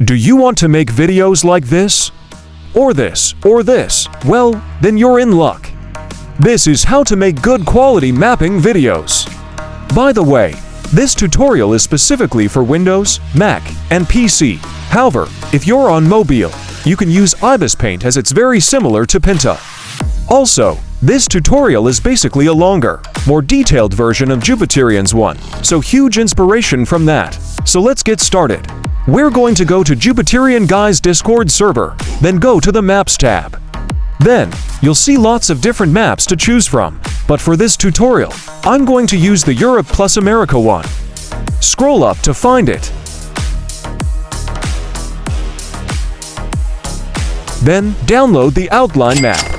Do you want to make videos like this? Or this, or this? Well, then you're in luck. This is how to make good quality mapping videos. By the way, this tutorial is specifically for Windows, Mac, and PC. However, if you're on mobile, you can use Ibis Paint as it's very similar to Pinta. Also, this tutorial is basically a longer, more detailed version of Jupiterian's one, so huge inspiration from that. So let's get started. We're going to go to Jupiterian Guy's Discord server, then go to the Maps tab. Then, you'll see lots of different maps to choose from, but for this tutorial, I'm going to use the Europe plus America one. Scroll up to find it. Then, download the outline map.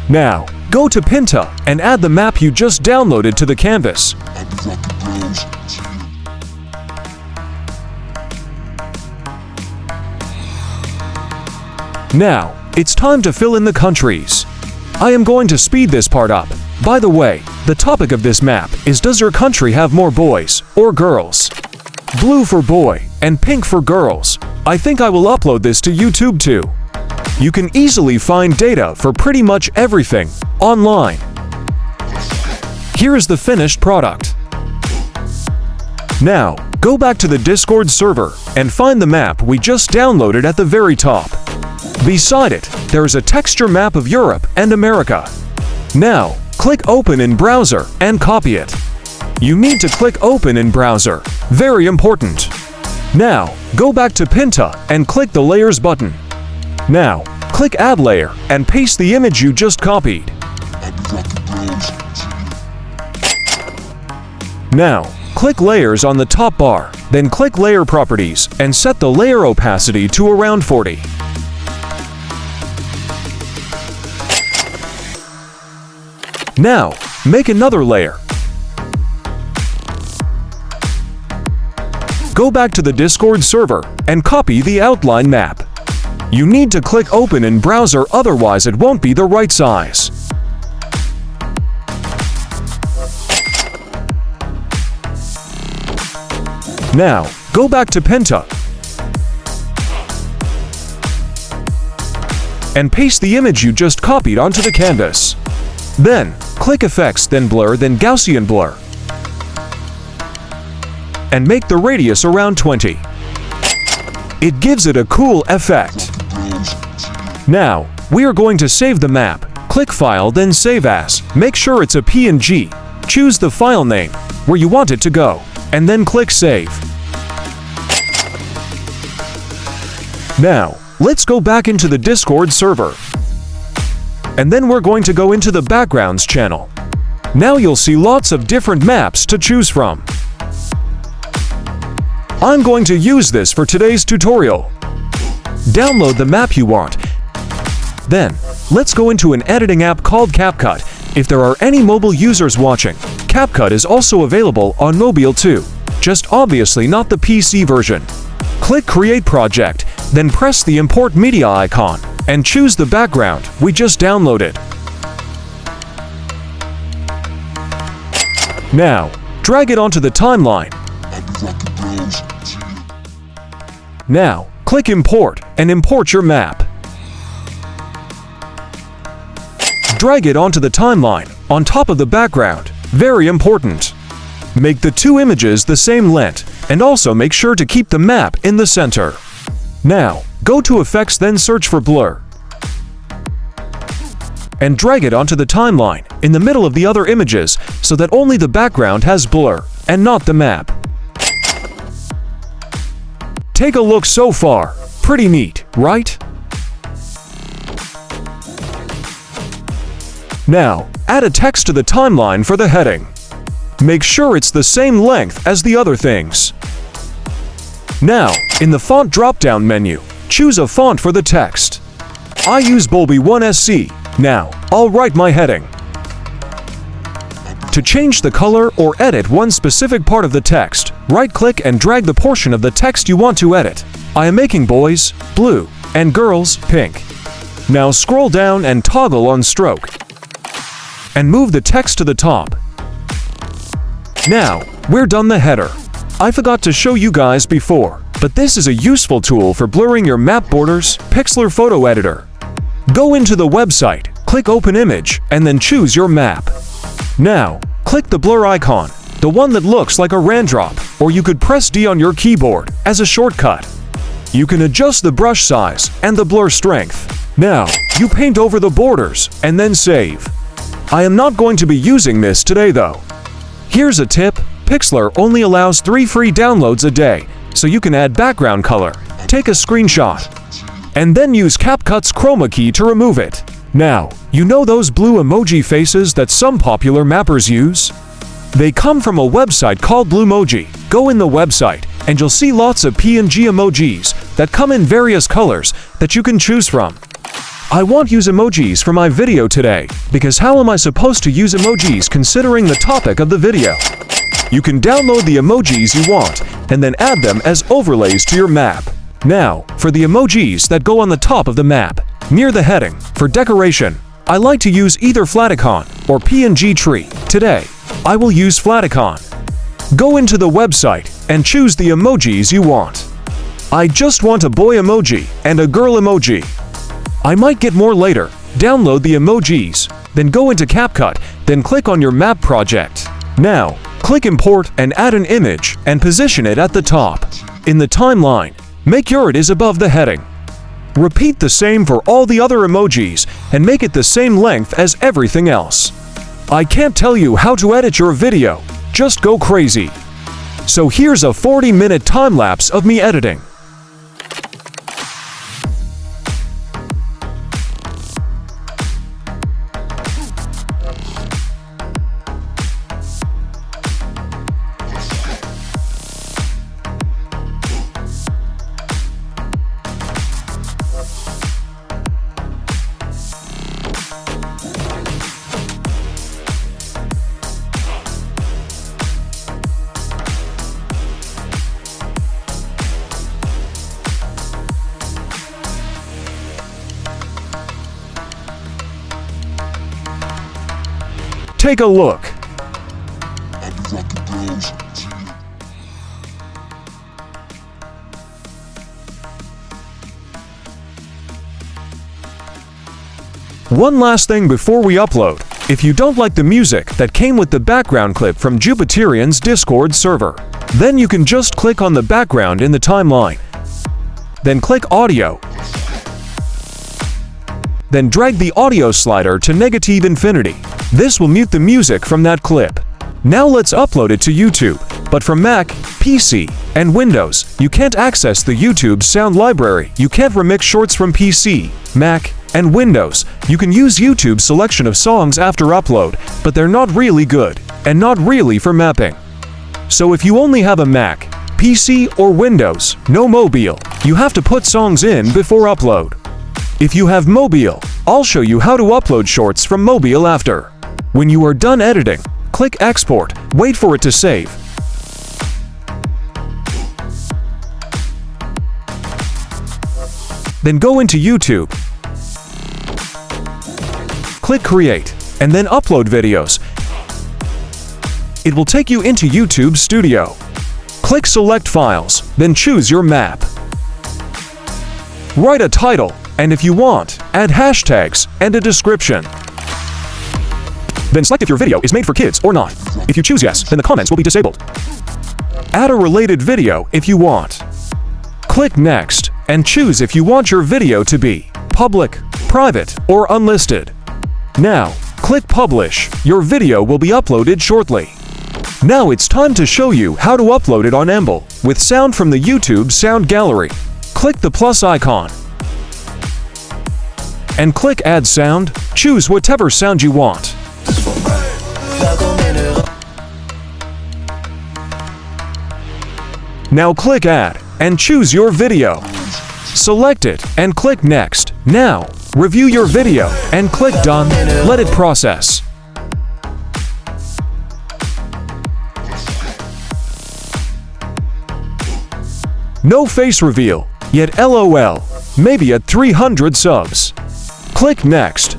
Now, go to Pinta and add the map you just downloaded to the canvas. Now, it's time to fill in the countries. I am going to speed this part up. By the way, the topic of this map is, does your country have more boys or girls? Blue for boy and pink for girls. I think I will upload this to YouTube too. You can easily find data for pretty much everything online. Here is the finished product. Now, go back to the Discord server and find the map we just downloaded at the very top. Beside it, there is a texture map of Europe and America. Now, click Open in Browser and copy it. You need to click Open in Browser. Very important. Now, go back to Pinta and click the Layers button. Now, click Add Layer and paste the image you just copied. Now, click Layers on the top bar, then click Layer Properties and set the layer opacity to around 40. Now, make another layer. Go back to the Discord server and copy the outline map. You need to click Open in Browser, otherwise it won't be the right size. Now, go back to Pinta and paste the image you just copied onto the canvas. Then, click Effects, then Blur, then Gaussian Blur. And make the radius around 20. It gives it a cool effect. Now, we are going to save the map. Click File, then Save As. Make sure it's a PNG. Choose the file name, where you want it to go, and then click Save. Now, let's go back into the Discord server. And then we're going to go into the Backgrounds channel. Now you'll see lots of different maps to choose from. I'm going to use this for today's tutorial. Download the map you want. Then, let's go into an editing app called CapCut. If there are any mobile users watching, CapCut is also available on mobile too, just obviously not the PC version. Click Create Project, then press the Import Media icon, and choose the background we just downloaded. Now, drag it onto the timeline. Now, click Import and import your map. Drag it onto the timeline, on top of the background. Very important. Make the two images the same length, and also make sure to keep the map in the center. Now, go to Effects, then search for Blur. And drag it onto the timeline, in the middle of the other images, so that only the background has blur, and not the map. Take a look so far. Pretty neat, right? Now, add a text to the timeline for the heading. Make sure it's the same length as the other things. Now, in the font drop-down menu, choose a font for the text. I use Bolby 1SC. Now, I'll write my heading. To change the color or edit one specific part of the text, right-click and drag the portion of the text you want to edit. I am making boys blue and girls pink. Now scroll down and toggle on stroke. And move the text to the top. Now, we're done the header. I forgot to show you guys before, but this is a useful tool for blurring your map borders, Pixlr Photo Editor. Go into the website, click Open Image, and then choose your map. Now, click the blur icon, the one that looks like a raindrop, or you could press D on your keyboard as a shortcut. You can adjust the brush size and the blur strength. Now, you paint over the borders and then save. I am not going to be using this today though. Here's a tip. Pixlr only allows 3 free downloads a day, so you can add background color, take a screenshot, and then use CapCut's chroma key to remove it. Now, you know those blue emoji faces that some popular mappers use? They come from a website called Bluemoji. Go in the website, and you'll see lots of PNG emojis that come in various colors that you can choose from. I won't use emojis for my video today, because how am I supposed to use emojis considering the topic of the video? You can download the emojis you want, and then add them as overlays to your map. Now, for the emojis that go on the top of the map, near the heading, for decoration, I like to use either Flaticon or PNG Tree. Today, I will use Flaticon. Go into the website and choose the emojis you want. I just want a boy emoji and a girl emoji. I might get more later. Download the emojis, then go into CapCut, then click on your map project. Now, click Import and add an image and position it at the top. In the timeline, make sure it is above the heading. Repeat the same for all the other emojis and make it the same length as everything else. I can't tell you how to edit your video, just go crazy. So here's a 40-minute time-lapse of me editing. Take a look. One last thing before we upload. If you don't like the music that came with the background clip from Jupiterian's Discord server, then you can just click on the background in the timeline. Then click Audio. Then drag the audio slider to negative infinity. This will mute the music from that clip. Now let's upload it to YouTube. But from Mac, PC, and Windows, you can't access the YouTube sound library. You can't remix shorts from PC, Mac, and Windows. You can use YouTube's selection of songs after upload, but they're not really good, and not really for mapping. So if you only have a Mac, PC, or Windows, no mobile, you have to put songs in before upload. If you have mobile, I'll show you how to upload shorts from mobile after. When you are done editing, click Export, wait for it to save. Then go into YouTube. Click Create, and then Upload Videos. It will take you into YouTube Studio. Click Select Files, then choose your map. Write a title, and if you want, add hashtags and a description. Then select if your video is made for kids or not. If you choose yes, then the comments will be disabled. Add a related video if you want. Click Next, and choose if you want your video to be public, private, or unlisted. Now, click Publish. Your video will be uploaded shortly. Now it's time to show you how to upload it on Emble with sound from the YouTube Sound Gallery. Click the plus icon and click Add Sound. Choose whatever sound you want. Now click Add and choose your video. Select it and click Next. Now, review your video and click Done. Let it process. No face reveal, yet LOL, maybe at 300 subs. Click Next.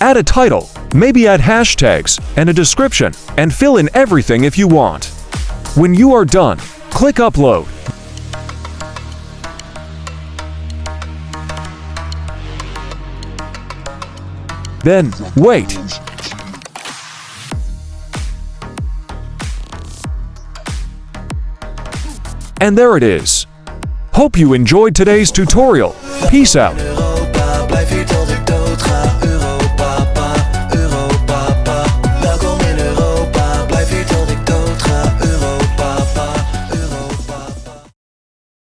Add a title, Maybe add hashtags and a description and fill in everything if you want. When you are done, click Upload. Then, wait. And there it is. Hope you enjoyed today's tutorial. Peace out.